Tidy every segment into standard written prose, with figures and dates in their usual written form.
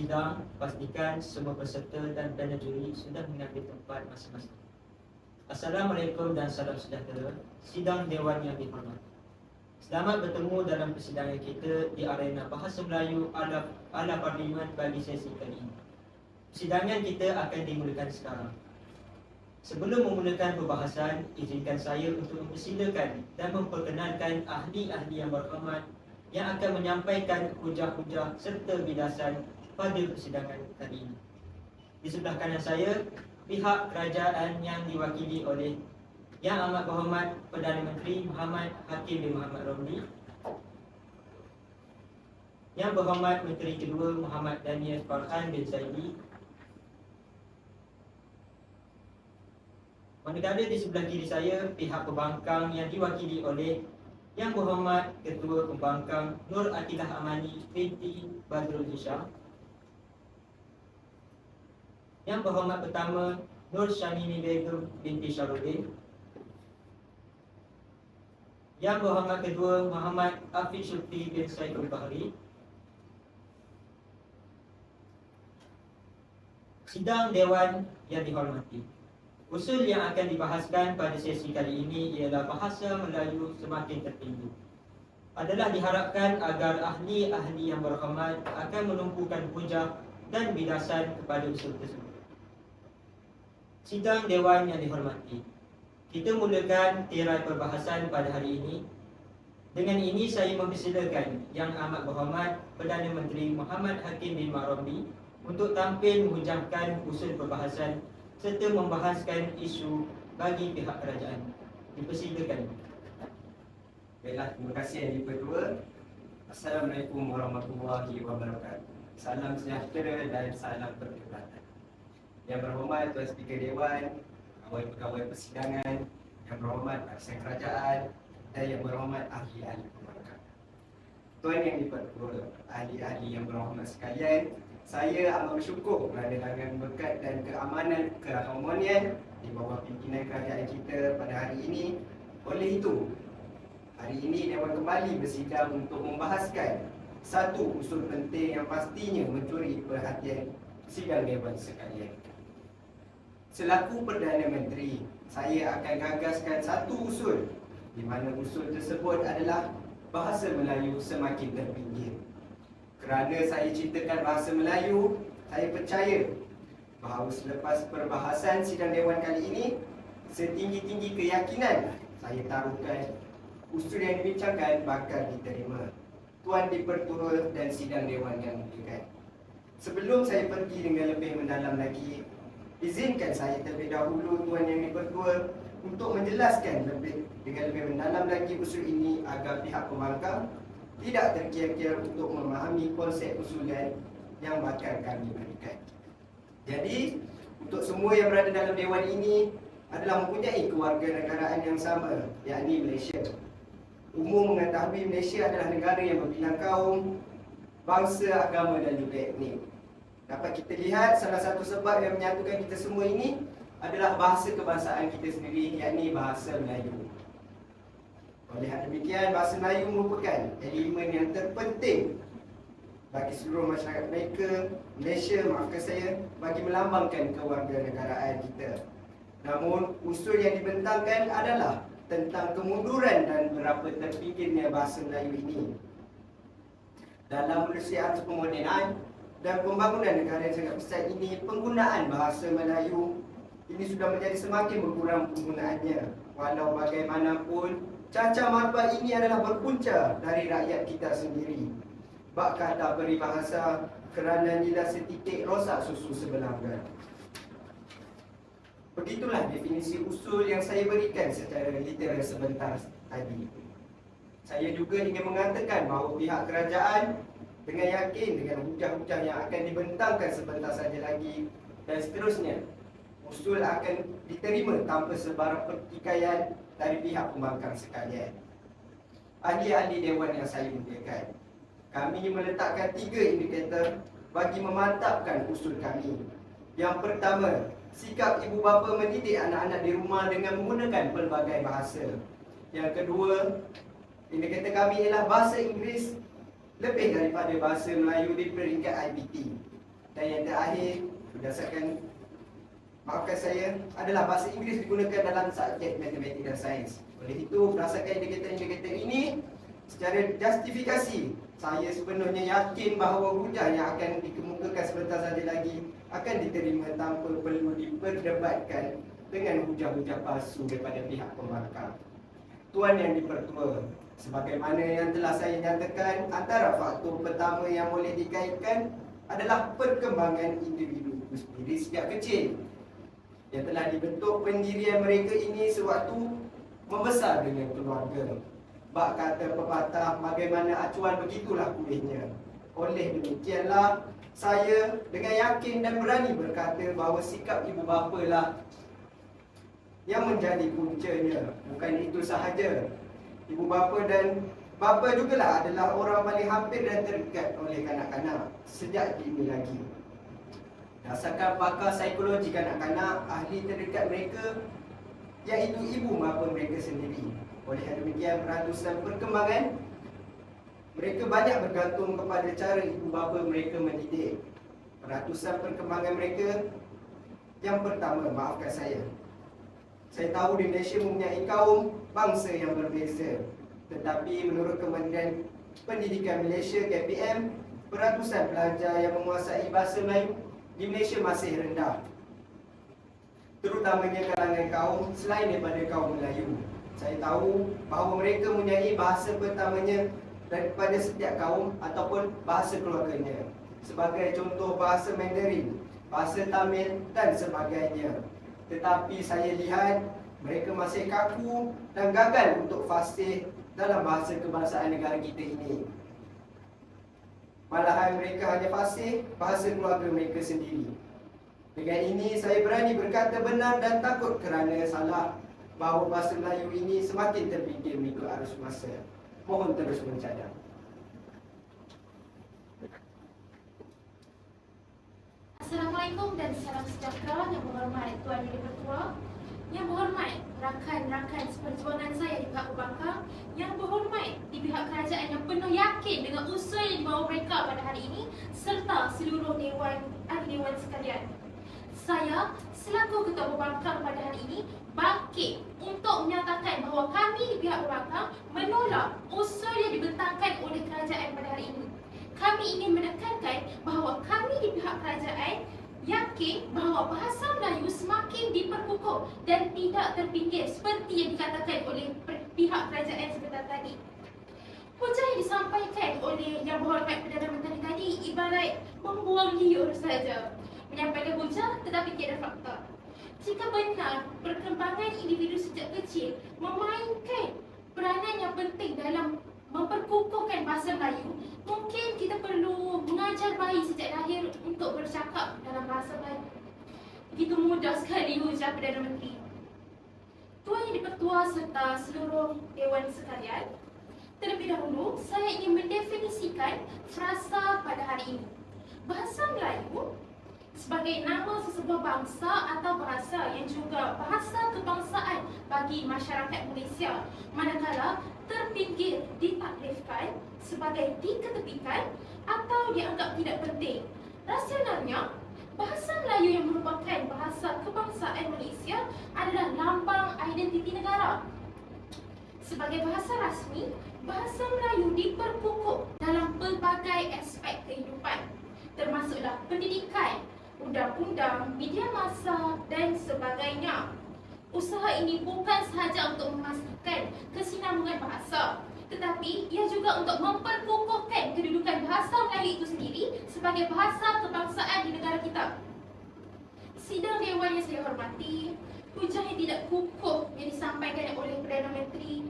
sidang, pastikan semua peserta dan panel juri sudah mengambil tempat masing-masing. Assalamualaikum dan salam sejahtera. Sidang Dewan yang dihormati, selamat bertemu dalam persidangan kita di arena Bahasa Melayu ala Parlimen bagi sesi kali ini. Persidangan kita akan dimulakan sekarang. Sebelum memulakan perbahasan, izinkan saya untuk mempersilakan dan memperkenalkan ahli-ahli yang berhormat yang akan menyampaikan hujah-hujah serta bidasan pada persidangan kali ini. Di sebelah kanan saya, pihak kerajaan yang diwakili oleh Yang Amat Berhormat Perdana Menteri Muhammad Hakim bin Muhammad Romli, Yang Berhormat Menteri Kedua Muhammad Daniel Farhan bin Zaidi. Manakala di sebelah kiri saya, pihak pembangkang yang diwakili oleh Yang Berhormat Ketua Pembangkang Nur Atilah Amani binti Badrul Hisham, Yang Berhormat Pertama Nur Syanini Begum binti Syarudin, Yang Berhormat Kedua Muhammad Afiq Syukri bin Saidul Bahri. Sidang Dewan yang dihormati, usul yang akan dibahaskan pada sesi kali ini ialah bahasa Melayu semakin tertinggi. Adalah diharapkan agar ahli-ahli yang berhormat akan menumpukan hujah dan bidasan kepada usul tersebut. Sidang Dewan yang dihormati, kita mulakan tirai perbahasan pada hari ini. Dengan ini saya mempersilakan Yang Amat Berhormat Perdana Menteri Muhammad Hakim bin Muhammad Romli untuk tampil menghujahkan usul perbahasan serta membahaskan isu bagi pihak kerajaan. Dipersilakan. Baiklah, terima kasih Yang Di-Pertua. Assalamualaikum warahmatullahi wabarakatuh. Salam sejahtera dan salam perkhidmatan. Yang berhormat Tuan Speaker Dewan, pegawai persidangan, yang berhormat Asisten Kerajaan dan yang berhormat ahli-ahli pembangkang. Tuan Yang Di-Pertua, ahli-ahli yang berhormat sekalian, saya amat bersyukur kerana dengan berkat dan keamanan keharmonian di bawah pimpinan kerajaan kita pada hari ini. Oleh itu, hari ini Dewan kembali bersidang untuk membahaskan satu usul penting yang pastinya mencuri perhatian sidang Dewan sekalian. Selaku Perdana Menteri, saya akan gagaskan satu usul di mana usul tersebut adalah bahasa Melayu semakin terpinggir. Kerana saya cintakan bahasa Melayu, saya percaya bahawa selepas perbahasan sidang Dewan kali ini, setinggi-tinggi keyakinan saya taruhkan usul yang dibincangkan bakal diterima Tuan Di-Pertua dan sidang Dewan yang muliakan. Sebelum saya pergi dengan lebih mendalam lagi, izinkan saya terlebih dahulu Tuan Yang Di-Pertua untuk menjelaskan dengan lebih mendalam lagi usul ini agar pihak pembangkang tidak terkiar-kiar untuk memahami konsep usulan yang bakal kami berikan. Jadi, untuk semua yang berada dalam Dewan ini adalah mempunyai kewarganegaraan yang sama, yakni Malaysia. Umum mengetahui Malaysia adalah negara yang berbilang kaum, bangsa, agama dan juga etnik. Dapat kita lihat salah satu sebab yang menyatukan kita semua ini adalah bahasa kebangsaan kita sendiri, yakni bahasa Melayu. Oleh demikian, bahasa Melayu merupakan elemen yang terpenting bagi seluruh masyarakat Malaysia, maafkan saya, bagi melambangkan kewarganegaraan kita. Namun, usul yang dibentangkan adalah tentang kemunduran dan berapa terpinggirnya bahasa Melayu ini. Dalam menerusi arus pemodenan dan pembangunan negara yang sangat besar ini, penggunaan bahasa Melayu ini sudah menjadi semakin berkurang penggunaannya. Walau bagaimanapun, cacar marbat ini adalah berpunca dari rakyat kita sendiri. Bak kata peribahasa, kerana nila setitik rosak susu sebelanggar. Begitulah definisi usul yang saya berikan secara literal sebentar tadi. Saya juga ingin mengatakan bahawa pihak kerajaan dengan yakin dengan hujah-hujah yang akan dibentangkan sebentar saja lagi dan seterusnya, usul akan diterima tanpa sebarang pertikaian dari pihak pembangkang sekalian. Ahli-ahli Dewan yang saya muliakan, kami meletakkan 3 indikator bagi memantapkan usul kami. Yang pertama, sikap ibu bapa mendidik anak-anak di rumah dengan menggunakan pelbagai bahasa. Yang kedua, indikator kami ialah bahasa Inggeris lebih daripada bahasa Melayu di peringkat IPT. Dan yang terakhir, berdasarkan, maafkan saya, adalah bahasa Inggeris digunakan dalam subjek matematik dan sains. Oleh itu, berdasarkan indikator-indikator ini, secara justifikasi, saya sepenuhnya yakin bahawa hujah yang akan dikemukakan sebentar saja lagi akan diterima tanpa perlu diperdebatkan dengan hujah-hujah palsu daripada pihak pembangkang. Tuan Yang di-Pertua, sebagaimana yang telah saya nyatakan, antara faktor pertama yang boleh dikaitkan adalah perkembangan individu itu sendiri sejak kecil, yang telah dibentuk pendirian mereka ini sewaktu membesar dengan keluarga. Bak kata pepatah, bagaimana acuan begitulah pulihnya. Oleh demikianlah, saya dengan yakin dan berani berkata bahawa sikap ibu bapa lah yang menjadi puncanya. Bukan itu sahaja, ibu bapa dan bapa jugalah adalah orang paling hampir dan terdekat oleh kanak-kanak sejak dini lagi. Berdasarkan pakar psikologi kanak-kanak, ahli terdekat mereka iaitu ibu bapa mereka sendiri. Oleh demikian, peratusan perkembangan mereka banyak bergantung kepada cara ibu bapa mereka mendidik. Peratusan perkembangan mereka, yang pertama, maafkan saya tahu di Malaysia mempunyai kaum bangsa yang berbeza. Tetapi menurut Kementerian Pendidikan Malaysia KPM, peratusan pelajar yang menguasai bahasa Melayu di Malaysia masih rendah, terutamanya kalangan kaum selain daripada kaum Melayu. Saya tahu bahawa mereka mempunyai bahasa pertamanya daripada setiap kaum ataupun bahasa keluarganya. Sebagai contoh, bahasa Mandarin, bahasa Tamil dan sebagainya. Tetapi saya lihat mereka masih kaku dan gagal untuk fasih dalam bahasa kebangsaan negara kita ini. Malahan mereka hanya fasih bahasa keluarga mereka sendiri. Dengan ini saya berani berkata benar dan takut kerana salah bahawa bahasa Melayu ini semakin terpinggir mengikut arus masa. Mohon terus mencadang. Assalamualaikum dan salam sejahtera yang berhormat Tuan Yang di-Pertua, yang berhormat rakan-rakan seperjuangan saya di pihak pembangkang, yang berhormat di pihak kerajaan yang penuh yakin dengan usul yang dibawa mereka pada hari ini, serta seluruh ahli dewan sekalian. Saya selaku Ketua Pembangkang pada hari ini bangkit untuk menyatakan bahawa kami di pihak pembangkang menolak usul yang dibentangkan oleh kerajaan pada hari ini. Kami ingin menekankan bahawa kami di pihak kerajaan yakin bahawa bahasa Melayu semakin diperkukuh dan tidak terpinggir seperti yang dikatakan oleh pihak kerajaan sebentar tadi. Hujah yang disampaikan oleh Yang Berhormat Perdana Menteri tadi ibarat membuang liur saja, menyampaikan hujah tetapi tiada fakta. Jika benar perkembangan individu sejak kecil memainkan peranan yang penting dalam memperkukuhkan bahasa Melayu, mungkin kita perlu mengajar bayi sejak lahir untuk bercakap dalam bahasa Melayu. Begitu mudah sekali hujah Perdana Menteri. Tuan Yang di-Pertua serta seluruh dewan sekalian, terlebih dahulu saya ingin mendefinisikan frasa pada hari ini. Bahasa Melayu sebagai nama sesebuah bangsa atau bahasa yang juga bahasa kebangsaan bagi masyarakat Malaysia, manakala terpinggir ditaklifkan sebagai diketepikan atau dianggap tidak penting. Rasionalnya, bahasa Melayu yang merupakan bahasa kebangsaan Malaysia adalah lambang identiti negara. Sebagai bahasa rasmi, bahasa Melayu diperkukuh dalam pelbagai aspek kehidupan, termasuklah pendidikan, undang-undang, media massa dan sebagainya. Usaha ini bukan sahaja untuk memastikan kesinambungan bahasa, tetapi ia juga untuk memperkukuhkan kedudukan bahasa Melayu itu sendiri sebagai bahasa kebangsaan di negara kita. Sidang Dewan yang saya hormati, hujah yang tidak kukuh yang disampaikan oleh Perdana Menteri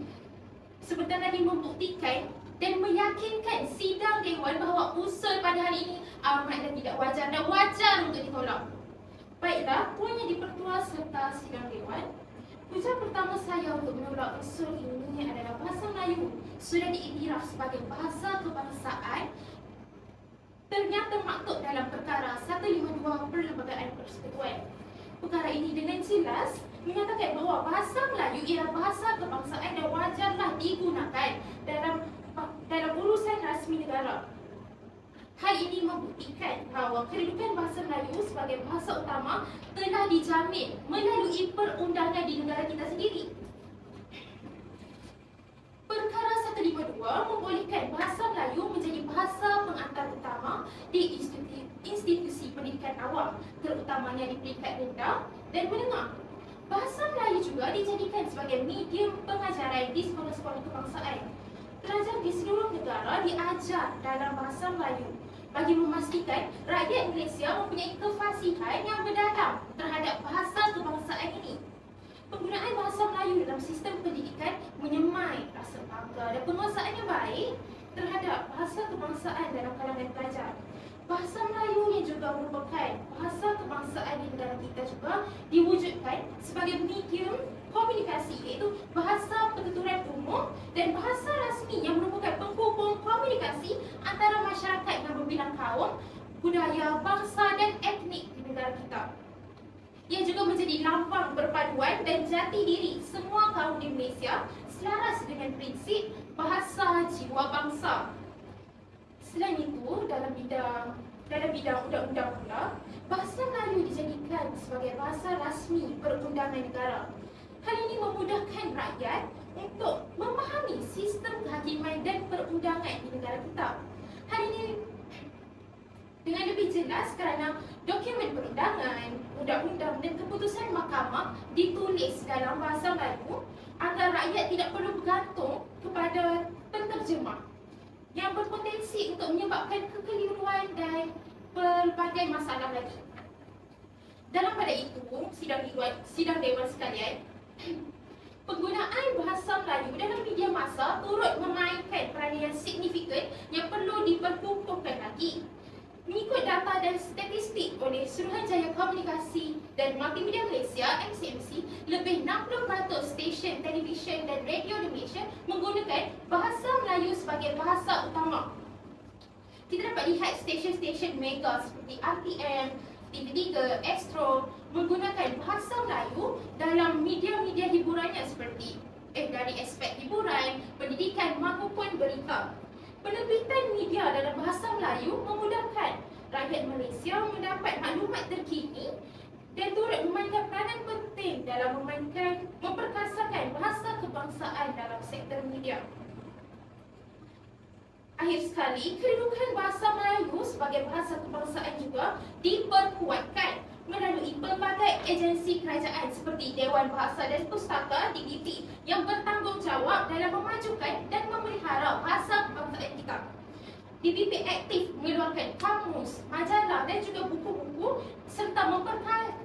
sebentar tadi membuktikan dan meyakinkan sidang Dewan bahawa usul pada hari ini amatlah tidak wajar dan wajar untuk ditolak. Baiklah, Puan Yang di-Pertua serta sidang Dewan, hujah pertama saya untuk menolak usul ini adalah bahasa Melayu sudah diiktiraf sebagai bahasa kebangsaan ternyata maktub dalam perkara 152 Perlembagaan Persekutuan. Perkara ini dengan jelas menyatakan bahawa bahasa Melayu ialah bahasa kebangsaan dan wajarlah digunakan dalam urusan rasmi negara. Hal ini membuktikan bahawa kedudukan bahasa Melayu sebagai bahasa utama telah dijamin melalui perundangan di negara kita sendiri. Perkara 152 membolehkan bahasa Melayu menjadi bahasa pengantar utama di institusi pendidikan awam, terutamanya di peringkat rendah dan menengah. Bahasa Melayu juga dijadikan sebagai medium pengajaran di sekolah-sekolah kebangsaan. Pelajar di seluruh negara diajar dalam bahasa Melayu bagi memastikan rakyat Malaysia mempunyai kefasihan yang mendalam terhadap bahasa kebangsaan ini. Penggunaan bahasa Melayu dalam sistem pendidikan menyemai rasa bangga dan penguasaan yang baik terhadap bahasa kebangsaan dalam kalangan pelajar. Bahasa Melayu yang juga merupakan bahasa kebangsaan di negara kita juga diwujudkan sebagai medium komunikasi, iaitu bahasa pertuturan umum dan bahasa rasmi yang merupakan penghubung komunikasi antara masyarakat yang berbilang kaum, budaya, bangsa dan etnik di negara kita. Ia juga menjadi lambang perpaduan dan jati diri semua kaum di Malaysia selaras dengan prinsip bahasa jiwa bangsa. Selain itu, dalam bidang undang-undang pula, bahasa Melayu dijadikan sebagai bahasa rasmi perundangan negara. Hal ini memudahkan rakyat untuk memahami sistem kehakiman dan perundangan di negara kita. Hal ini dengan lebih jelas kerana dokumen perundangan, undang-undang dan keputusan mahkamah ditulis dalam bahasa Melayu agar rakyat tidak perlu bergantung kepada penterjemah yang berpotensi untuk menyebabkan kekeliruan dan pelbagai masalah lagi. Dalam pada itu, sidang dewan sekalian, penggunaan bahasa Melayu dalam media massa turut memainkan peranan yang signifikan yang perlu diperkukuhkan lagi. Mengikut data dan statistik oleh Suruhanjaya Komunikasi dan Multimedia Malaysia (MCMC), lebih 60% stesen televisyen dan radio di Malaysia menggunakan bahasa Melayu sebagai bahasa utama. Kita dapat lihat stesen-stesen mega seperti RTM, TV3, Astro menggunakan bahasa Melayu dalam media-media hiburannya seperti dari aspek hiburan, pendidikan maupun berita. Penerbitan media dalam bahasa Melayu memudahkan rakyat Malaysia mendapat maklumat terkini dan turut memainkan peranan penting dalam memperkasakan bahasa kebangsaan dalam sektor media. Akhir sekali, kedudukan bahasa Melayu sebagai bahasa kebangsaan juga diperkuatkan melalui pelbagai agensi kerajaan seperti Dewan Bahasa dan Pustaka (DBP) yang bertanggungjawab dalam memajukan dan memelihara bahasa kebangsaan kita. DBP aktif mengeluarkan kamus, majalah dan juga buku-buku serta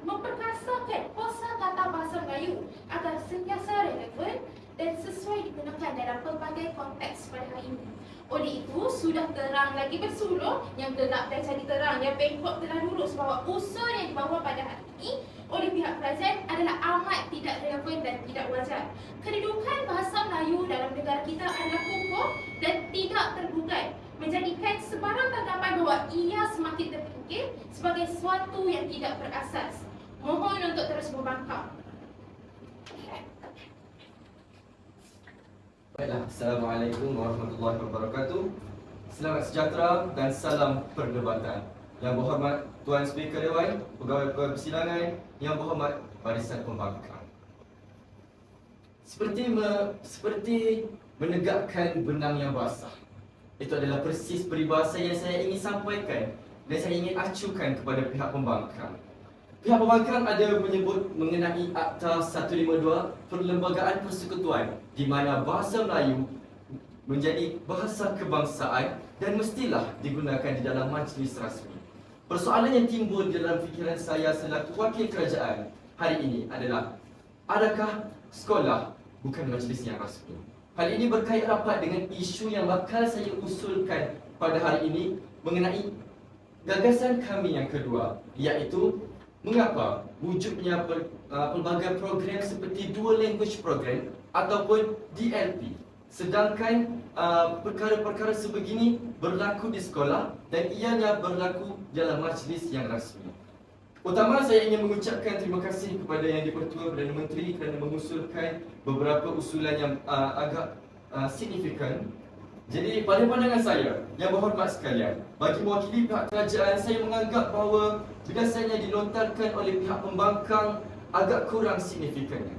memperkasakan kosakata bahasa Melayu agar sentiasa relevan dan sesuai digunakan dalam pelbagai konteks pada hari ini. Oleh itu, sudah terang lagi bersuluh, yang gelap dan jadi terang, yang bengkok telah lurus bahawa usul yang dibawa pada hari ini oleh pihak kerajaan adalah amat tidak relevan dan tidak wajar. Kedudukan bahasa Melayu dalam negara kita adalah kukuh dan tidak tergugat, menjadikan sebarang tanggapan bahawa ia semakin terpinggir sebagai sesuatu yang tidak berasas. Mohon untuk terus membangkang. Baiklah, Assalamualaikum warahmatullahi wabarakatuh. Selamat sejahtera dan salam perdebatan. Yang berhormat Tuan Speaker Dewan, pegawai persidangan, yang berhormat Barisan Pembangkang. Seperti menegakkan benang yang basah. Itu adalah persis peribahasa yang saya ingin sampaikan dan saya ingin acukan kepada pihak pembangkang. Pihak pembangkang ada menyebut mengenai Akta 152 Perlembagaan Persekutuan di mana bahasa Melayu menjadi bahasa kebangsaan dan mestilah digunakan di dalam majlis rasmi. Persoalan yang timbul dalam fikiran saya selaku wakil kerajaan hari ini adalah, adakah sekolah bukan majlis yang rasmi? Hal ini berkait rapat dengan isu yang bakal saya usulkan pada hari ini mengenai gagasan kami yang kedua, iaitu mengapa wujudnya pelbagai program seperti Dual Language Program ataupun DLP, sedangkan perkara-perkara sebegini berlaku di sekolah dan ianya berlaku dalam majlis yang rasmi. Utama saya ingin mengucapkan terima kasih kepada Yang di-Pertua Perdana Menteri kerana mengusulkan beberapa usulan yang agak signifikan Jadi pada pandangan saya, yang berhormat sekalian, bagi mewakili pihak kerajaan, saya menganggap bahawa berdasarnya dilontarkan oleh pihak pembangkang agak kurang signifikannya.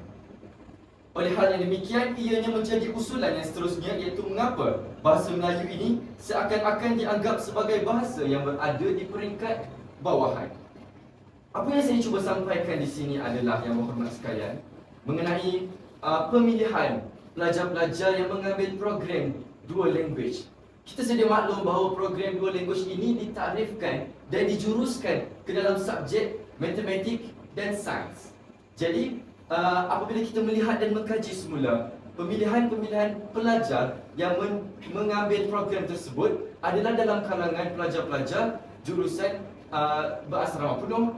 Oleh hal yang demikian, ianya menjadi usulan yang seterusnya, iaitu mengapa bahasa Melayu ini seakan-akan dianggap sebagai bahasa yang berada di peringkat bawahan. Apa yang saya cuba sampaikan di sini adalah, yang berhormat sekalian, mengenai pemilihan pelajar-pelajar yang mengambil program dual language. Kita sedia maklum bahawa program dual language ini ditarifkan dan dijuruskan ke dalam subjek matematik dan sains. Jadi, apabila kita melihat dan mengkaji semula, pemilihan-pemilihan pelajar yang mengambil program tersebut adalah dalam kalangan pelajar-pelajar jurusan berasrama penuh,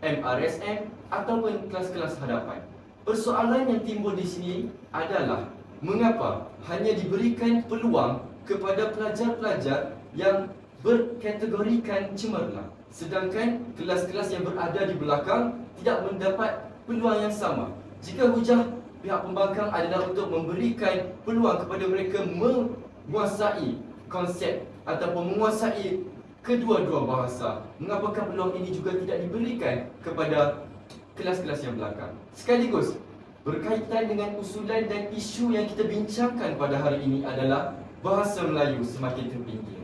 MRSM ataupun kelas-kelas hadapan. Persoalan yang timbul di sini adalah mengapa hanya diberikan peluang kepada pelajar-pelajar yang berkategorikan cemerlang, sedangkan kelas-kelas yang berada di belakang tidak mendapat peluang yang sama. Jika hujah pihak pembangkang adalah untuk memberikan peluang kepada mereka menguasai konsep ataupun menguasai kedua-dua bahasa, mengapakah peluang ini juga tidak diberikan kepada kelas-kelas yang belakang? Sekaligus berkaitan dengan usulan dan isu yang kita bincangkan pada hari ini adalah bahasa Melayu semakin terpinggir.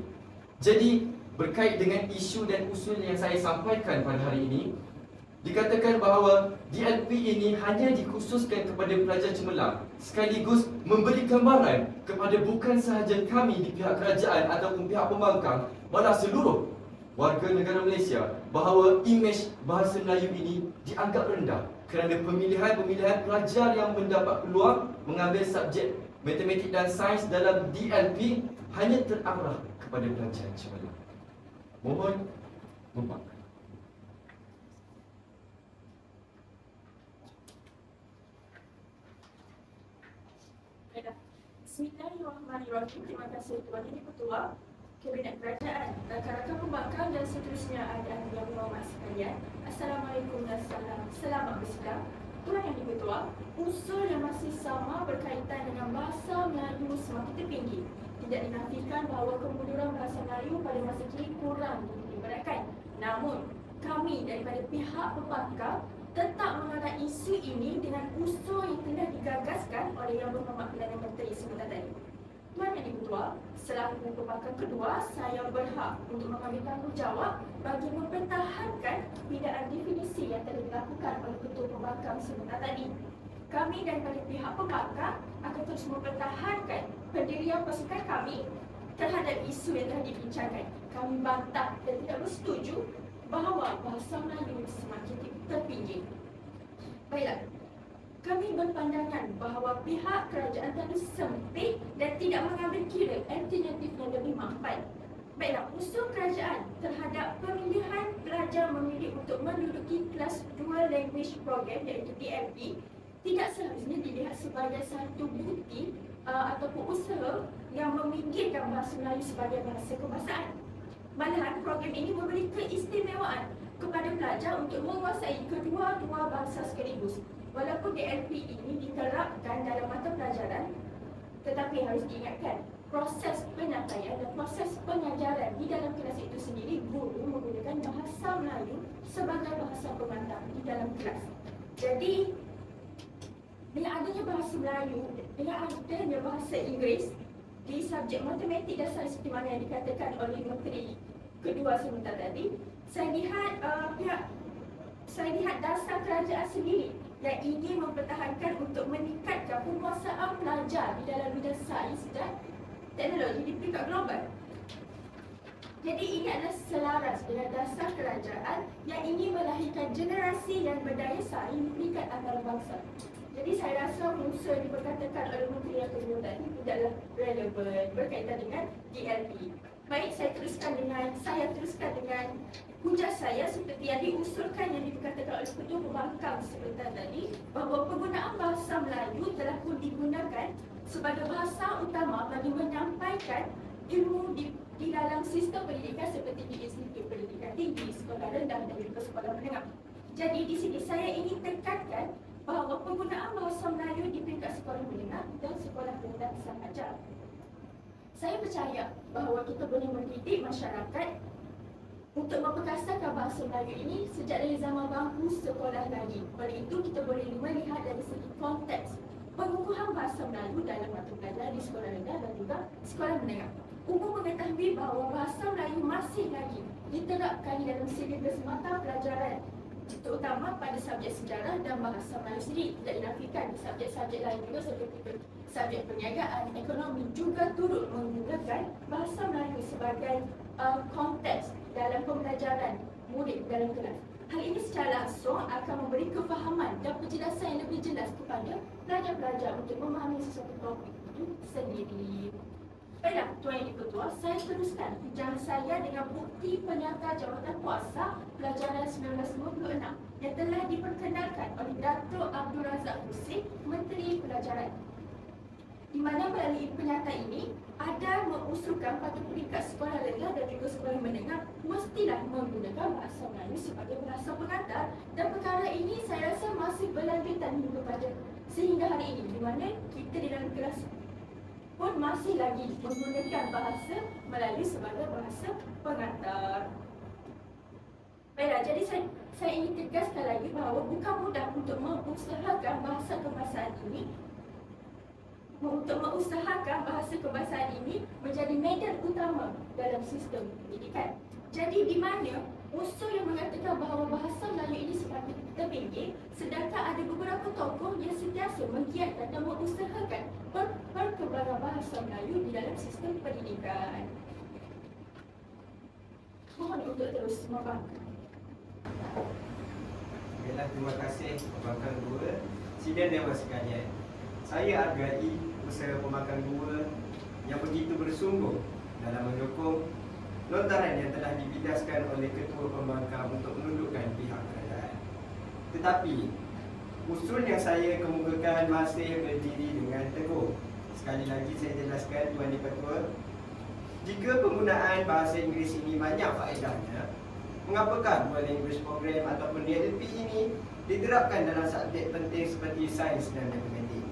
Jadi, berkait dengan isu dan usul yang saya sampaikan pada hari ini, dikatakan bahawa DLP ini hanya dikhususkan kepada pelajar cemerlang, sekaligus memberi gambaran kepada bukan sahaja kami di pihak kerajaan ataupun pihak pembangkang, malah seluruh warga negara Malaysia, bahawa imej bahasa Melayu ini dianggap rendah kerana pemilihan-pemilihan pelajar yang mendapat peluang mengambil subjek matematik dan sains dalam DLP hanya terarah kepada pelajar cemerlang. Mohon memaafkan. Bismillahirrahmanirrahim. Terima kasih Tuan Yang Ketua, Kabinet Kerajaan, rakan-rakan pembangkang dan seterusnya ahli-ahli yang berhormat sekalian. Assalamualaikum dan selamat bersidang. Tuan Yang Ketua, usul yang masih sama berkaitan dengan bahasa Melayu semakin terpinggir. Tidak dinafikan bahawa kemunduran bahasa Melayu pada masa kini kurang diibaratkan. Namun, kami daripada pihak pembangkang tetap mengenai isu ini dengan usul yang telah digagaskan oleh Yang Berhormat Perdana Menteri sebentar tadi. Tuan Yang Ketua, selaku pembangkang kedua, saya berhak untuk mengambil tanggungjawab bagi mempertahankan pindaan definisi yang telah dilakukan oleh Ketua Pembangkang sebentar tadi. Kami daripada pihak pembangkang akan terus mempertahankan pendirian pasukan kami terhadap isu yang telah dibincangkan. Kami bantah dan tidak bersetuju bahawa bahasa Melayu semakin terpinggir. Baiklah, kami berpandangan bahawa pihak kerajaan terlalu sempit dan tidak mengambil kira alternatif yang lebih mampan. Baiklah, usul kerajaan terhadap pemilihan pelajar memilih untuk menduduki kelas Dual Language Program iaitu DLP tidak seharusnya dilihat sebagai satu bukti ataupun usaha yang meminggirkan bahasa Melayu sebagai bahasa kebangsaan. Malahan program ini memberi keistimewaan kepada pelajar untuk menguasai kedua-dua bahasa sekaligus. Walaupun DLP ini diterapkan dalam mata pelajaran, tetapi harus diingatkan, proses penyampaian dan proses pengajaran di dalam kelas itu sendiri, guru menggunakan bahasa Melayu sebagai bahasa pengantar di dalam kelas. Jadi, dengan adanya bahasa Melayu, dengan adanya bahasa Inggeris di subjek matematik dan sains seperti mana yang dikatakan oleh Menteri Kedua sebentar tadi, saya lihat dasar kerajaan sendiri yang ingin mempertahankan untuk meningkatkan penguasaan pelajar di dalam bidang sains dan teknologi di peringkat global. Jadi ini adalah selaras dengan dasar kerajaan yang ingin melahirkan generasi yang berdaya saing di peringkat antarabangsa. Jadi saya rasa unsur yang diperkatakan oleh Menteri yang kedua tadi tidaklah relevan berkaitan dengan DLP. Baik, saya teruskan dengan hujah saya seperti yang diusulkan yang diperkatakan oleh Ketua Pembangkang sebentar tadi, bahawa penggunaan bahasa Melayu telah pun digunakan sebagai bahasa utama bagi menyampaikan ilmu di dalam sistem pendidikan seperti di institut pendidikan tinggi, sekolah rendah dan juga sekolah menengah. Jadi di sini saya ingin tekankan bahawa penggunaan bahasa Melayu di peringkat sekolah menengah dan sekolah rendah sangat jarang. Saya percaya bahawa kita boleh mendidik masyarakat untuk memperkasakan bahasa Melayu ini sejak dari zaman bangku sekolah lagi. Oleh itu, kita boleh melihat dari segi konteks pengukuhan bahasa Melayu dalam mata pelajaran di sekolah rendah dan juga sekolah menengah. Umum mengetahui bahawa bahasa Melayu masih lagi diterapkan di dalam silibus mata pelajaran, terutama pada subjek sejarah dan bahasa Melayu sendiri. Tidak dinafikan di subjek-subjek lain juga seperti subjek perniagaan, ekonomi juga turut menggunakan bahasa Melayu sebagai konteks dalam pembelajaran murid dalam kelas. Hal ini secara langsung akan memberi kefahaman dan penjelasan yang lebih jelas kepada pelajar-pelajar untuk memahami sesuatu topik itu sendiri. Baiklah, Tuan Yang Di-Pertua, saya teruskan hujah saya dengan bukti penyata jawatan kuasa pelajaran 1956 yang telah diperkenalkan oleh Dato' Abdul Razak Husin, Menteri Pelajaran. Di mana melalui penyata ini ada mengusulkan pada peringkat sekolah rendah dan juga sekolah menengah mestilah menggunakan bahasa Melayu sebagai bahasa pengantar, dan perkara ini saya rasa masih berlanjutan hingga pada sehingga hari ini, di mana kita di dalam kelas pun masih lagi menggunakan bahasa Melayu sebagai bahasa pengantar. Baiklah, jadi saya ingin tegaskan lagi bahawa bukan mudah untuk mengusahakan bahasa kebahasaan ini menjadi medan utama dalam sistem pendidikan. Jadi di mana unsur yang mengatakan bahawa bahasa Melayu ini semakin terpinggir, sedangkan ada beberapa tokoh yang sentiasa menggiatkan dan mengusahakan perkembangan bahasa Melayu di dalam sistem pendidikan. Mohon untuk terus membangkang. Baiklah, terima kasih pembangkang dua. Sidang Dewan sekalian, saya hargai usaha pembangkang dua yang begitu bersungguh dalam mendukung lontaran yang telah dibidaskan oleh Ketua Pembangkang untuk menundukkan pihak kerajaan. Tetapi, usul yang saya kemukakan masih berdiri dengan teguh. Sekali lagi saya jelaskan, Tuan Di-Pertua, jika penggunaan bahasa Inggeris ini banyak faedahnya, mengapakah Dual Language Program ataupun DLP ini diterapkan dalam subjek penting seperti sains dan matematik?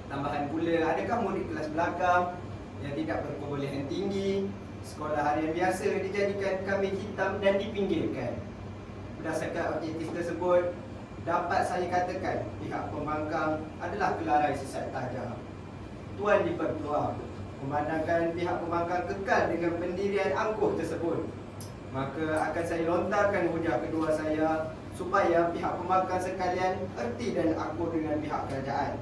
Tambahan pula, adakah murid kelas belakang yang tidak berkebolehan tinggi, sekolah harian biasa dijadikan kambing hitam dan dipinggirkan? Berdasarkan objektif tersebut, dapat saya katakan pihak pembangkang adalah kelarai sesat tajam. Tuan Di-Pertua, memandangkan pihak pembangkang kekal dengan pendirian angkuh tersebut, maka akan saya lontarkan hujah kedua saya supaya pihak pembangkang sekalian erti dan akur dengan pihak kerajaan.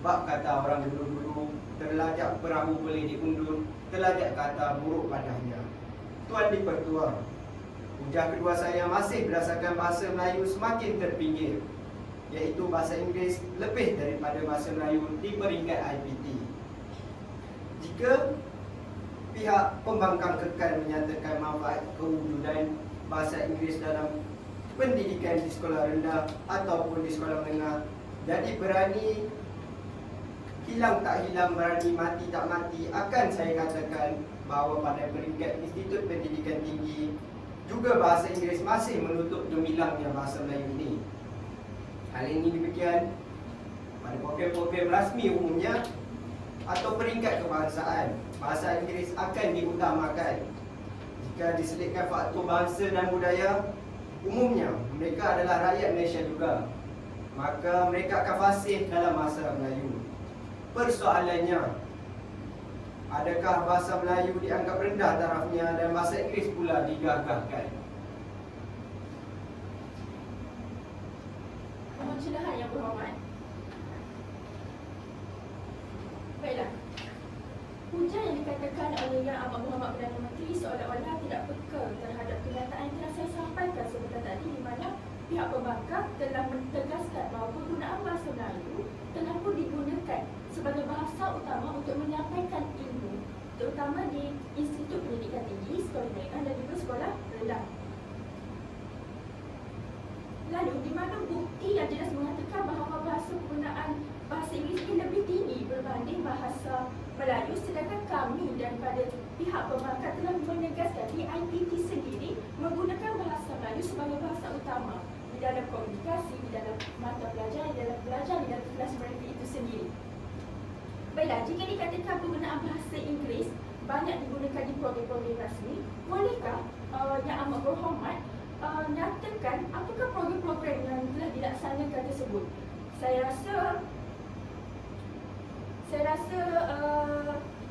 Bab kata orang dulu-dulu, terlajak perahu boleh diundur, terlajak kata buruk padanya. Tuan Di-Pertua, hujah kedua saya masih berdasarkan bahasa Melayu semakin terpinggir, iaitu bahasa Inggeris lebih daripada bahasa Melayu di peringkat IPT. Jika pihak pembangkang kekal menyatakan manfaat kewujudan bahasa Inggeris dalam pendidikan di sekolah rendah ataupun di sekolah menengah, jadi berani hilang tak hilang, berani mati tak mati, akan saya katakan bahawa pada peringkat Institut Pendidikan Tinggi juga bahasa Inggeris masih menutup gemilangnya bahasa Melayu ini. Hal ini demikian pada program-program rasmi umumnya atau peringkat kebangsaan, bahasa Inggeris akan diutamakan. Jika diselitkan faktor bangsa dan budaya, umumnya mereka adalah rakyat Malaysia juga, maka mereka akan fasih dalam bahasa Melayu. Persoalannya, adakah bahasa Melayu dianggap rendah tarafnya dan bahasa Inggeris pula digagahkan? Mohon celahan yang berhormat. Baiklah, hujah yang dikatakan oleh Yang Amat Berhormat Perdana Menteri seolah-olah tidak peka terhadap kenyataan yang telah saya sampaikan sebentar tadi, di mana pihak pembangkang telah mentegaskan bahawa penggunaan bahasa Melayu telah pun digunakan sebagai bahasa utama untuk menyampaikan ilmu, terutama di Institut Pendidikan Tinggi, sekolah menengah dan juga sekolah rendah. Lalu, di mana bukti yang jelas mengatakan bahawa penggunaan bahasa Inggeris ini lebih tinggi berbanding bahasa Melayu, sedangkan kami daripada pihak pembangkang telah menegaskan di IPT sendiri menggunakan bahasa Melayu sebagai bahasa utama di dalam komunikasi, di dalam mata pelajaran, di dalam belajar, di dalam kelas mereka itu sendiri. Baiklah, adalah jika dikatakan penggunaan bahasa Inggeris banyak digunakan di program-program rasmi, bolehkah Yang Amat Berhormat nyatakan apakah program-program yang telah dilaksanakan tersebut? Saya rasa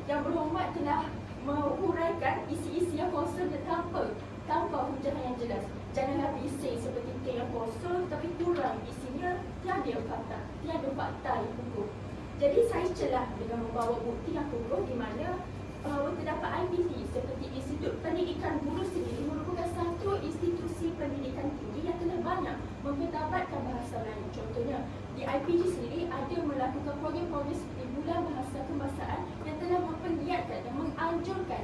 Yang Berhormat telah menguraikan isi-isi yang kosong dan tanpa hujah yang jelas. Janganlah bising seperti kek yang kosong tapi kurang isinya, tiada fakta yang kukuh. Jadi saya celah dengan membawa bukti yang kukuh di mana bahawa terdapat IPT seperti Institut Pendidikan Guru sendiri merupakan satu institusi pendidikan tinggi yang telah banyak mempertabatkan bahasa Melayu. Contohnya, di IPG sendiri ada melakukan program-program seperti Bulan Bahasa Kebangsaan yang telah memperlihatkan dan menganjurkan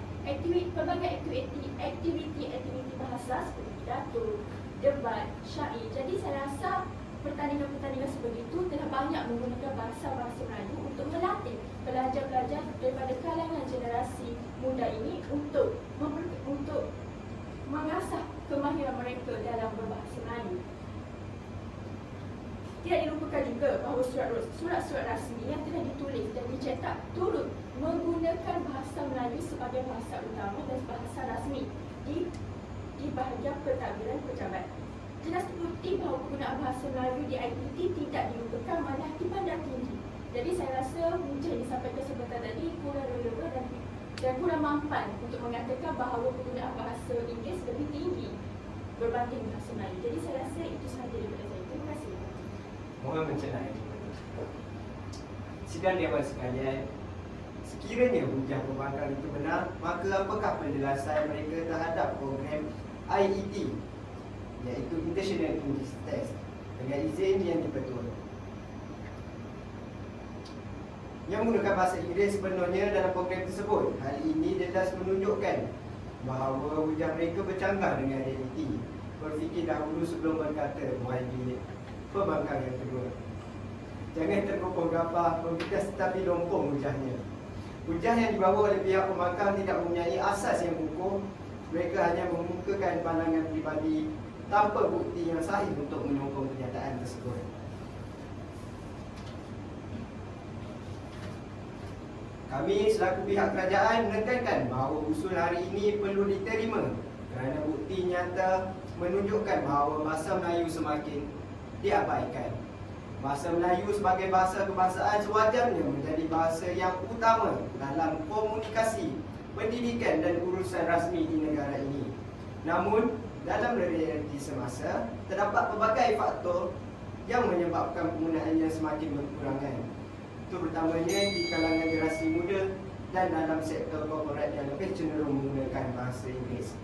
pelbagai aktiviti bahasa seperti pidato, debat, syair. Jadi saya rasa pertandingan-pertandingan seperti itu telah banyak menggunakan bahasa-bahasa Melayu untuk melatih pelajar-pelajar daripada kalangan generasi muda ini untuk mengasah kemahiran mereka dalam berbahasa Melayu. Tidak dilupakan juga bahawa surat-surat rasmi yang telah ditulis dan dicetak turut menggunakan bahasa Melayu sebagai bahasa utama dan bahasa rasmi di bahagian pentadbiran pejabat. Jelas terbukti bahawa penggunaan bahasa Melayu di IPT tidak dilupakan, malah dipandang tinggi. Jadi saya rasa hujah yang disampaikan sebentar tadi kurang relevan dan kurang mampan untuk mengatakan bahawa penggunaan bahasa Inggeris lebih tinggi berbanding bahasa Melayu. Jadi saya rasa itu sahaja daripada saya. Terima kasih. Mohon mencenai. Sidang Dewan sekalian, sekiranya hujah pembangkang itu benar, maka apakah penjelasan mereka terhadap program IET, iaitu International English Test, dengan izin yang dipertua? Yang menggunakan bahasa Inggeris sebenarnya dalam program tersebut. Hal ini jelas menunjukkan bahawa hujah mereka bercanggah dengan realiti. Berfikir dahulu sebelum berkata muhaimin pembangkang yang kedua. Jangan terkopong gapah, membidas tetapi lompong hujahnya. Hujah yang dibawa oleh pihak pembangkang tidak mempunyai asas yang kukuh. Mereka hanya mengemukakan pandangan pribadi tanpa bukti yang sahih untuk menyokong pernyataan tersebut. Kami selaku pihak kerajaan menekankan bahawa usul hari ini perlu diterima kerana bukti nyata menunjukkan bahawa bahasa Melayu semakin diabaikan. Bahasa Melayu sebagai bahasa kebangsaan sewajarnya menjadi bahasa yang utama dalam komunikasi, pendidikan dan urusan rasmi di negara ini. Namun, dalam realiti semasa, terdapat pelbagai faktor yang menyebabkan penggunaannya semakin berkurangan. Terutamanya di kalangan generasi muda dan dalam sektor korporat yang lebih cenderung menggunakan bahasa Inggeris.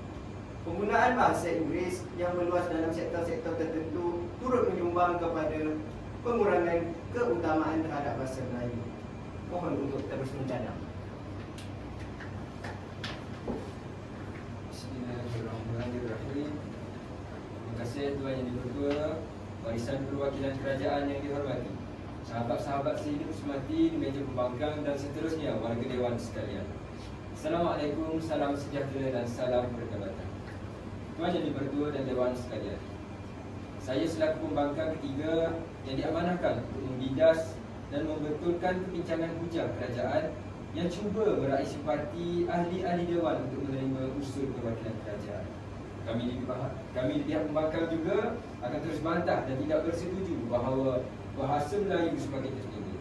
Penggunaan bahasa Inggeris yang meluas dalam sektor-sektor tertentu turut menyumbang kepada pengurangan keutamaan terhadap bahasa Melayu. Mohon untuk terus mencadang. Bismillahirrahmanirrahim. Terima kasih Tuan Yang Dipertua, barisan perwakilan kerajaan yang dihormati, sahabat-sahabat sehidup semati di meja pembangkang dan seterusnya warga dewan sekalian. Assalamualaikum, salam sejahtera dan salam perkabatan. Tuan Yang Dipertua dan dewan sekalian, saya selaku pembangkang ketiga yang diamanahkan untuk membidas dan membetulkan kepincangan hujah kerajaan yang cuba meraih simpati ahli-ahli dewan untuk menerima usul perwakilan kerajaan. Kami di pihak pembangkang juga akan terus bantah dan tidak bersetuju bahawa bahasa Melayu semakin tertinggi.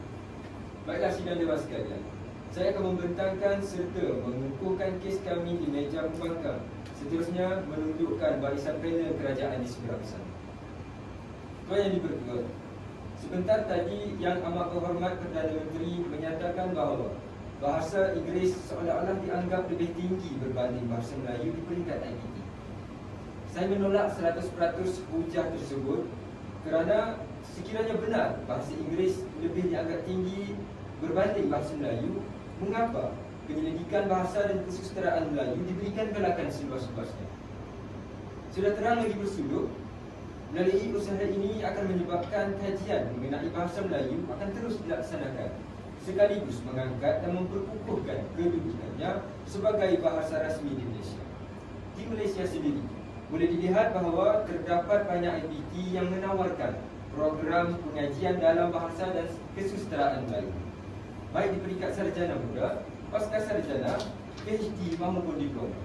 Baiklah sidang dewan sekalian, saya akan membentangkan serta mengukuhkan kes kami di meja pembangkang. Seterusnya menunjukkan barisan panel kerajaan di sebelah sana. Tuan Yang Dipertua, sebentar tadi Yang Amat Berhormat Perdana Menteri menyatakan bahawa bahasa Inggeris seolah-olah dianggap lebih tinggi berbanding bahasa Melayu di peringkat IPT. Saya menolak 100% hujah tersebut kerana sekiranya benar bahasa Inggeris lebih dianggap tinggi berbanding bahasa Melayu, mengapa penyelidikan bahasa dan kesusasteraan Melayu diberikan galakan seluas-luasnya? Sudah terang lagi bersuluk, melalui usaha ini akan menyebabkan kajian mengenai bahasa Melayu akan terus dilaksanakan, sekaligus mengangkat dan memperkukuhkan kedudukannya sebagai bahasa rasmi di Malaysia. Di Malaysia sendiri, boleh dilihat bahawa terdapat banyak IPT yang menawarkan program pengajian dalam bahasa dan kesusasteraan Melayu. baik di peringkat sarjana muda, pasca sarjana, PhD maupun diploma.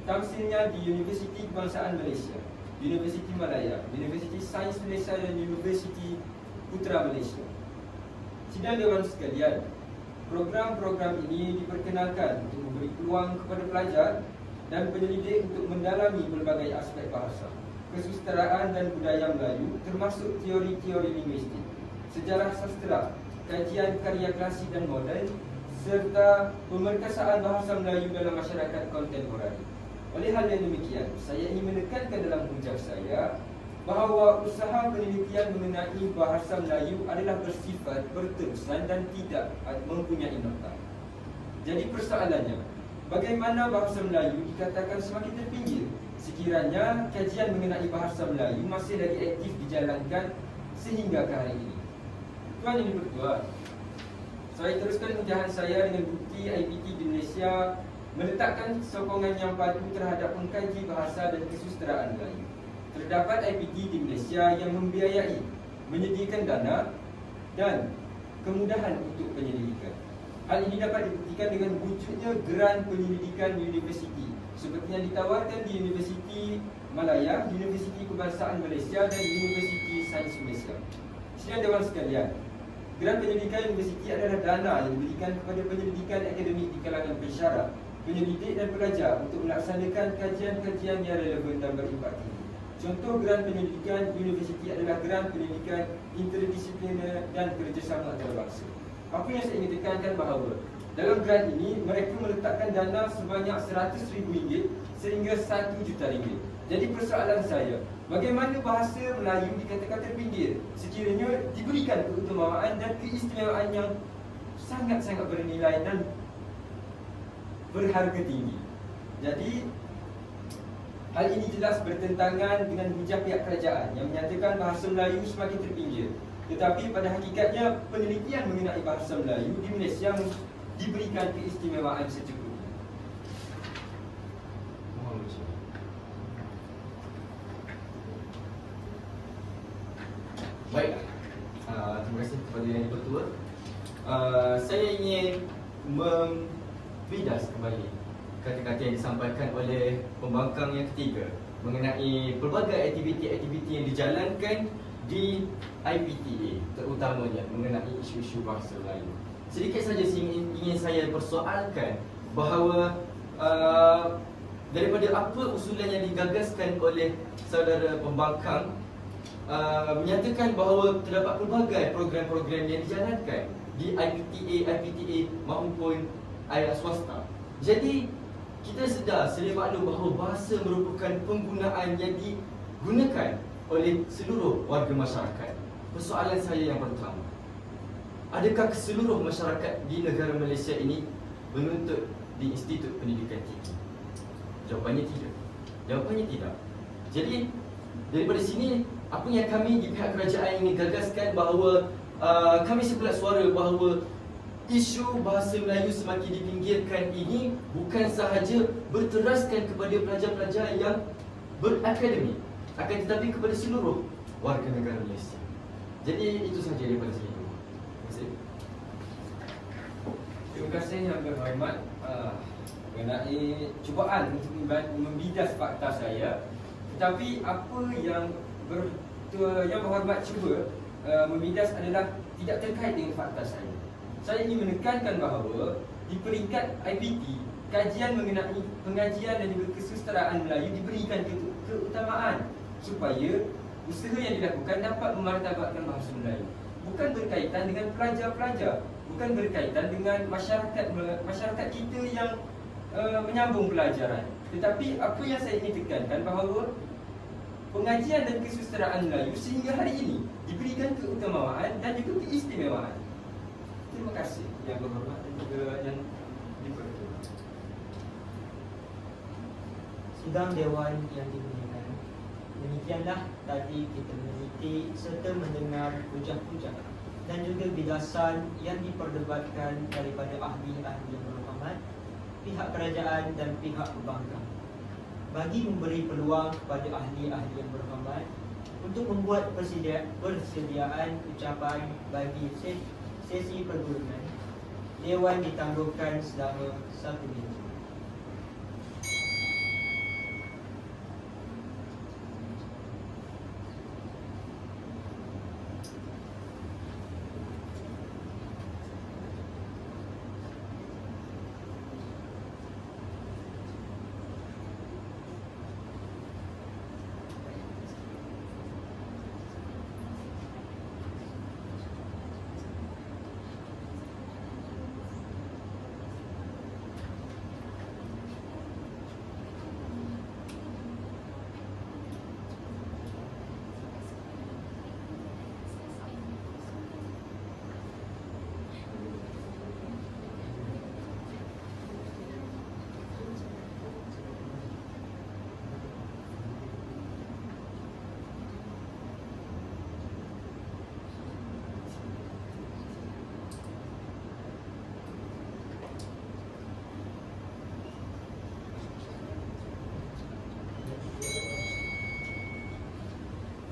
Tamsilnya di Universiti Kebangsaan Malaysia, Universiti Malaya, Universiti Sains Malaysia dan Universiti Putra Malaysia. Sidang Dewan sekalian, program-program ini diperkenalkan untuk memberi peluang kepada pelajar dan penyelidik untuk mendalami pelbagai aspek bahasa, kesusasteraan dan budaya Melayu, termasuk teori-teori linguistik, sejarah sastera, kajian karya klasik dan moden, serta pemerkasaan bahasa Melayu dalam masyarakat kontemporer. Oleh hal yang demikian, saya ingin menekankan dalam hujah saya bahawa usaha penelitian mengenai bahasa Melayu adalah bersifat berterusan dan tidak mempunyai nota. Jadi persoalannya, bagaimana bahasa Melayu dikatakan semakin terpinggir sekiranya kajian mengenai bahasa Melayu masih lagi aktif dijalankan sehingga ke hari ini. Tuan Yang di-Pertua, saya teruskan hujahan saya dengan bukti IPT di Malaysia meletakkan sokongan yang padu terhadap pengkaji bahasa dan kesusasteraan Melayu. Terdapat IPT di Malaysia yang membiayai, menyediakan dana dan kemudahan untuk penyelidikan. Hal ini dapat dibuktikan dengan wujudnya geran penyelidikan universiti seperti yang ditawarkan di Universiti Malaya, Universiti Kebangsaan Malaysia dan Universiti Sains Malaysia. Sidang Dewan sekalian, geran penyelidikan universiti adalah dana yang diberikan kepada penyelidikan akademik di kalangan pensyarah, penyelidik dan pelajar untuk melaksanakan kajian-kajian yang relevan dan berimpak tinggi. Contoh geran penyelidikan universiti adalah geran penyelidikan interdisipliner dan kerjasama antarabangsa. Apa yang saya ingin tekankan bahawa dalam geran ini mereka meletakkan dana sebanyak RM100,000 sehingga RM1 juta. Jadi persoalan saya, bagaimana bahasa Melayu dikatakan terpinggir sekiranya diberikan keutamaan dan keistimewaan yang sangat-sangat bernilai dan berharga tinggi. Jadi hal ini jelas bertentangan dengan hujah pihak kerajaan yang menyatakan bahasa Melayu semakin terpinggir. Tetapi pada hakikatnya penelitian mengenai bahasa Melayu di Malaysia diberikan keistimewaan secukupnya. Baik, terima kasih kepada Yang di-Pertua. Saya ingin membidas kembali kata-kata yang disampaikan oleh pembangkang yang ketiga mengenai pelbagai aktiviti-aktiviti yang dijalankan di IPTA, terutamanya mengenai isu-isu bahasa Melayu. Sedikit saja ingin saya persoalkan bahawa daripada apa usulan yang digagaskan oleh saudara pembangkang, menyatakan bahawa terdapat pelbagai program-program yang dijalankan di IPTA maupun swasta. Jadi kita sedar sedia maklum bahawa bahasa merupakan penggunaan yang digunakan oleh seluruh warga masyarakat. Persoalan saya yang pertama, adakah keseluruh masyarakat di negara Malaysia ini menuntut di Institut Pendidikan Tinggi? Jawapannya tidak. Jawapannya tidak. Jadi daripada sini, apa yang kami di pihak kerajaan ingin gagaskan bahawa kami sebulat suara bahawa isu bahasa Melayu semakin dipinggirkan ini bukan sahaja berteraskan kepada pelajar-pelajar yang berakademik, akan tetapi kepada seluruh warga negara Malaysia. Jadi itu sahaja daripada saya. Terima kasih. Terima kasih Yang Berhormat mengenai cubaan untuk membidas fakta saya. Tetapi apa yang Berhormat cuba membidas adalah tidak terkait dengan fakta saya. Saya ingin menekankan bahawa di peringkat IPT, kajian mengenai pengajian dan juga kesusasteraan Melayu diberikan keutamaan supaya usaha yang dilakukan dapat memartabatkan bahasa Melayu. Bukan berkaitan dengan pelajar-pelajar, bukan berkaitan dengan masyarakat kita yang menyambung pelajaran. Tetapi apa yang saya ingin tekankan bahawa pengajian dan kesusasteraan Melayu sehingga hari ini diberikan keutamaan dan juga keistimewaan. Terima kasih Yang Berhormat dan juga Yang di-Pertua. Sidang Dewan yang dimuliakan, demikianlah tadi kita meneliti serta mendengar hujah-hujah dan juga bidasan yang diperdebatkan daripada ahli-ahli yang berhormat, pihak kerajaan dan pihak pembangkang, bagi memberi peluang kepada ahli-ahli yang berhormat untuk membuat persediaan ucapan bagi sesi pergulungan Dewan ditangguhkan selama 1 minggu.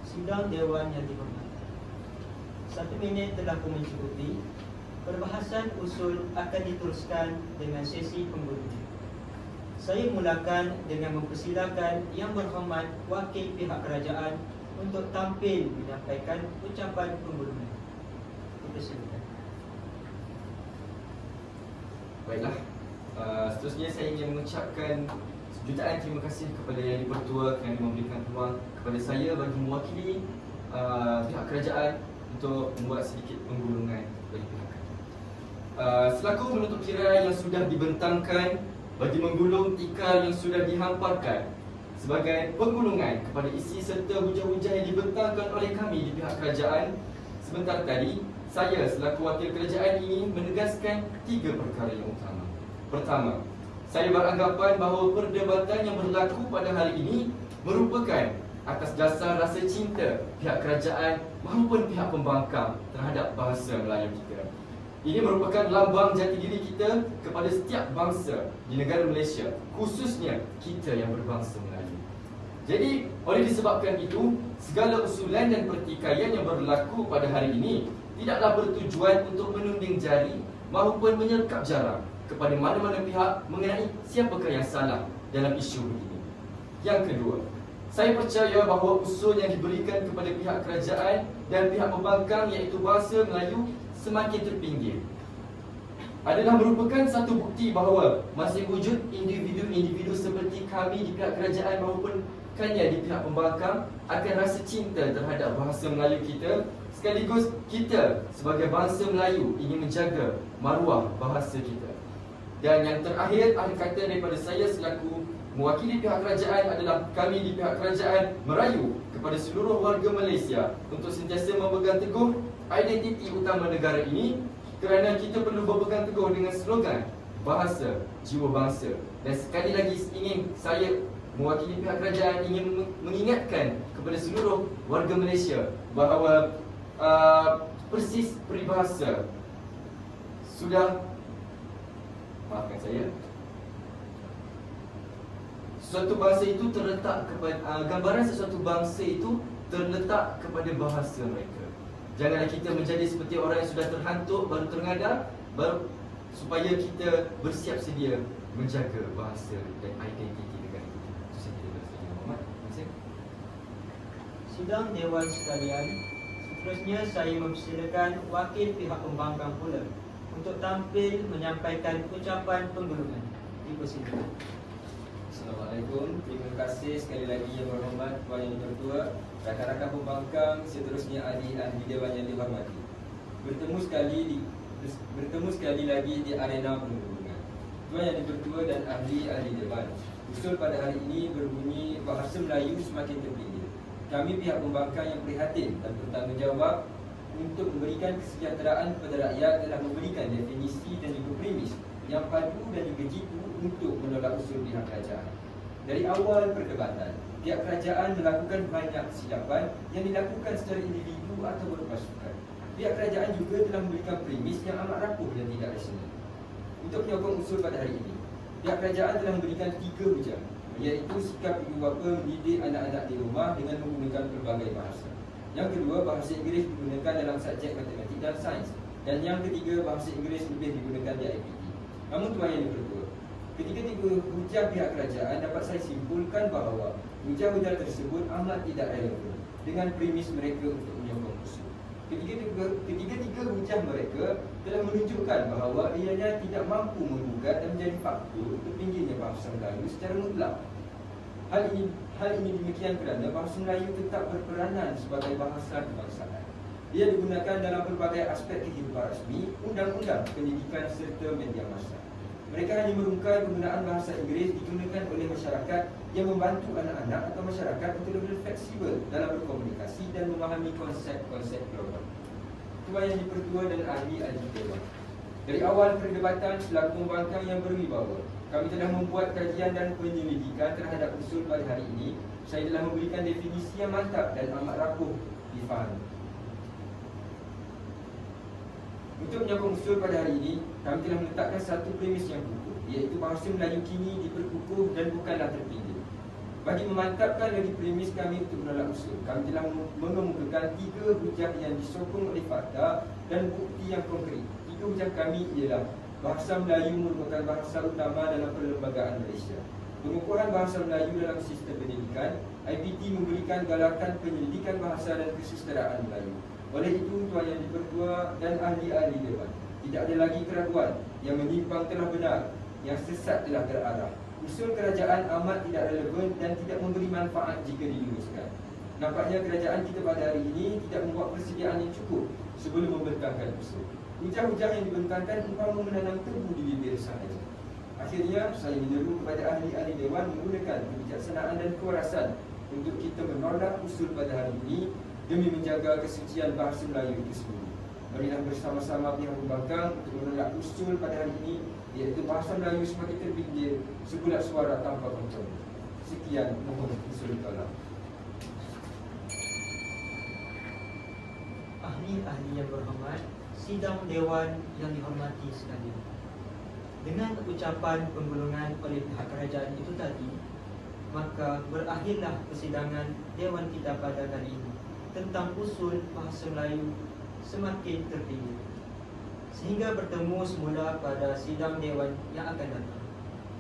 Sidang Dewan yang dihormati, 1 minit telah pun mencukupi. Perbahasan usul akan diteruskan dengan sesi penggulungan. Saya mulakan dengan mempersilakan Yang Berhormat Wakil Pihak Kerajaan untuk tampil menyampaikan ucapan penggulungan. Dipersilakan. Baiklah, seterusnya saya ingin mengucapkan jutaan terima kasih kepada Yang di-Pertua kerana memberikan peluang kepada saya bagi mewakili pihak kerajaan untuk membuat sedikit penggulungan bagi pihak kerajaan. Selaku penutup kira yang sudah dibentangkan bagi menggulung tikar yang sudah dihamparkan sebagai penggulungan kepada isi serta hujah-hujah yang dibentangkan oleh kami di pihak kerajaan sebentar tadi, saya selaku wakil kerajaan ingin menegaskan 3 perkara yang utama. Pertama, saya beranggapan bahawa perdebatan yang berlaku pada hari ini merupakan atas dasar rasa cinta pihak kerajaan maupun pihak pembangkang terhadap bahasa Melayu kita. Ini merupakan lambang jati diri kita kepada setiap bangsa di negara Malaysia, khususnya kita yang berbangsa Melayu. Jadi, oleh disebabkan itu, segala usulan dan pertikaian yang berlaku pada hari ini tidaklah bertujuan untuk menunding jari maupun menyerkap jarak kepada mana-mana pihak mengenai siapakah yang salah dalam isu begini. Yang kedua, saya percaya bahawa usul yang diberikan kepada pihak kerajaan dan pihak pembangkang iaitu bahasa Melayu semakin terpinggir adalah merupakan satu bukti bahawa masih wujud individu-individu seperti kami di pihak kerajaan maupun kanya di pihak pembangkang akan rasa cinta terhadap bahasa Melayu kita, sekaligus kita sebagai bangsa Melayu ingin menjaga maruah bahasa kita. Dan yang terakhir, akhir kata daripada saya selaku mewakili pihak kerajaan adalah kami di pihak kerajaan merayu kepada seluruh warga Malaysia untuk sentiasa memegang teguh identiti utama negara ini, kerana kita perlu berpegang teguh dengan slogan bahasa jiwa bangsa. Dan sekali lagi ingin saya mewakili pihak kerajaan ingin mengingatkan kepada seluruh warga Malaysia bahawa persis peribahasa sudah, maafkan saya, sesuatu bangsa itu terletak kepada gambaran sesuatu bangsa itu terletak kepada bahasa mereka. Janganlah kita menjadi seperti orang yang sudah terhantuk baru terngadar, supaya kita bersiap sedia menjaga bahasa dan identiti negara kita. Itu saya kira bahasa Muhammad. Terima kasih. Sidang Dewan sekalian, seterusnya saya mempersilakan wakil pihak pembangkang pula untuk tampil menyampaikan ucapan penggulungan. Dipersilakan. Assalamualaikum. Terima kasih sekali lagi Yang Berhormat Tuan Yang Di-Pertua, rakan-rakan pembangkang, seterusnya ahli-ahli Dewan yang dihormati. Bertemu sekali lagi di arena penggulungan. Tuan Yang Di-Pertua dan ahli-ahli Dewan. Usul pada hari ini berbunyi bahasa Melayu semakin terpinggir. Kami pihak pembangkang yang prihatin dan bertanggungjawab untuk memberikan kesejahteraan kepada rakyat telah memberikan definisi dan juga premis yang padu dan juga jitu untuk menolak usul pihak kerajaan. Dari awal perdebatan, pihak kerajaan melakukan banyak kesilapan yang dilakukan secara individu atau berpasukan. Pihak kerajaan juga telah memberikan premis yang amat rapuh dan tidak rasional. Untuk menyokong usul pada hari ini, pihak kerajaan telah memberikan 3 hujah, iaitu sikap ibu bapa mendidik anak-anak di rumah dengan menggunakan pelbagai bahasa. Yang kedua, bahasa Inggeris digunakan dalam subjek matematik dan sains. Dan yang ketiga, bahasa Inggeris lebih digunakan di IPT. Namun Tuan Yang Dipertua, ketiga-tiga hujah pihak kerajaan dapat saya simpulkan bahawa hujah-hujah tersebut amat tidak relevan dengan premis mereka untuk menyokong usul. Ketiga-tiga hujah mereka telah menunjukkan bahawa ianya tidak mampu menggugat dan menjadi faktor tertingginya bahasa Melayu secara mutlak. Hal ini demikian kerana bahasa Melayu tetap berperanan sebagai bahasa kebangsaan. Ia digunakan dalam pelbagai aspek kehidupan rasmi, undang-undang, pendidikan serta media massa. Mereka hanya merungkai penggunaan bahasa Inggeris digunakan oleh masyarakat yang membantu anak-anak atau masyarakat untuk lebih fleksibel dalam berkomunikasi dan memahami konsep-konsep global. Tuan Yang Dipertua dan ahli-ahli dewan, dari awal perdebatan selaku pembangkang yang berwibawa, kami telah membuat kajian dan penyelidikan terhadap usul pada hari ini. Saya telah memberikan definisi yang mantap dan amat rapuh difahami. Untuk menyokong usul pada hari ini, kami telah meletakkan satu premis yang kukuh, iaitu bahasa Melayu kini diperkukuh dan bukanlah terpinggir. Bagi memantapkan lagi premis kami untuk menolak usul, kami telah mengemukakan 3 hujah yang disokong oleh fakta dan bukti yang konkret. 3 hujah kami ialah bahasa Melayu merupakan bahasa utama dalam perlembagaan Malaysia. Pengukuhan bahasa Melayu dalam sistem pendidikan, IPT memberikan galakan penyelidikan bahasa dan kesusadaraan Melayu. Oleh itu, Tuan Yang Dipertua dan ahli-ahli dewan, tidak ada lagi keraguan yang menyimpang telah benar, yang sesat telah terarah. Usul kerajaan amat tidak relevan dan tidak memberi manfaat jika diluruskan. Nampaknya kerajaan kita pada hari ini tidak membuat persediaan yang cukup sebelum membentangkan usul. Hujah-hujah yang dibentangkan umpama menanam tebu di bibir sahaja. Akhirnya, saya menyeru kepada ahli-ahli dewan menggunakan kebijaksanaan dan kewarasan untuk kita menolak usul pada hari ini demi menjaga kesucian bahasa Melayu itu sendiri. Marilah bersama-sama pihak pembangkang untuk menolak usul pada hari ini, iaitu bahasa Melayu semakin terpinggir, sebulat suara tanpa kompromi. Sekian, mohon usul tolak. Ahli-ahli yang berhormat, sidang dewan yang dihormati sekalian. Dengan ucapan penggulungan oleh pihak kerajaan itu tadi, maka berakhirlah persidangan dewan kita pada kali ini tentang usul bahasa Melayu semakin terpinggir, sehingga bertemu semula pada sidang dewan yang akan datang.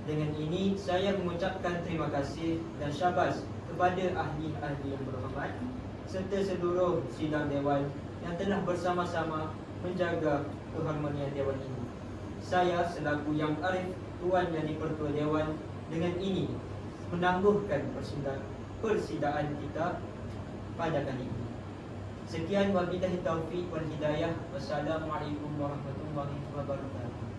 Dengan ini saya mengucapkan terima kasih dan syabas kepada ahli-ahli yang berhormat serta seluruh sidang dewan yang telah bersama-sama menjaga keharmonian dewan ini. Saya selaku Yang Arif, Tuan Yang Dipertua Dewan, dengan ini menangguhkan persidaan kita pada kali ini. Sekian, wabillahi taufiq wal hidayah. Wassalamualaikum warahmatullahi wabarakatuh.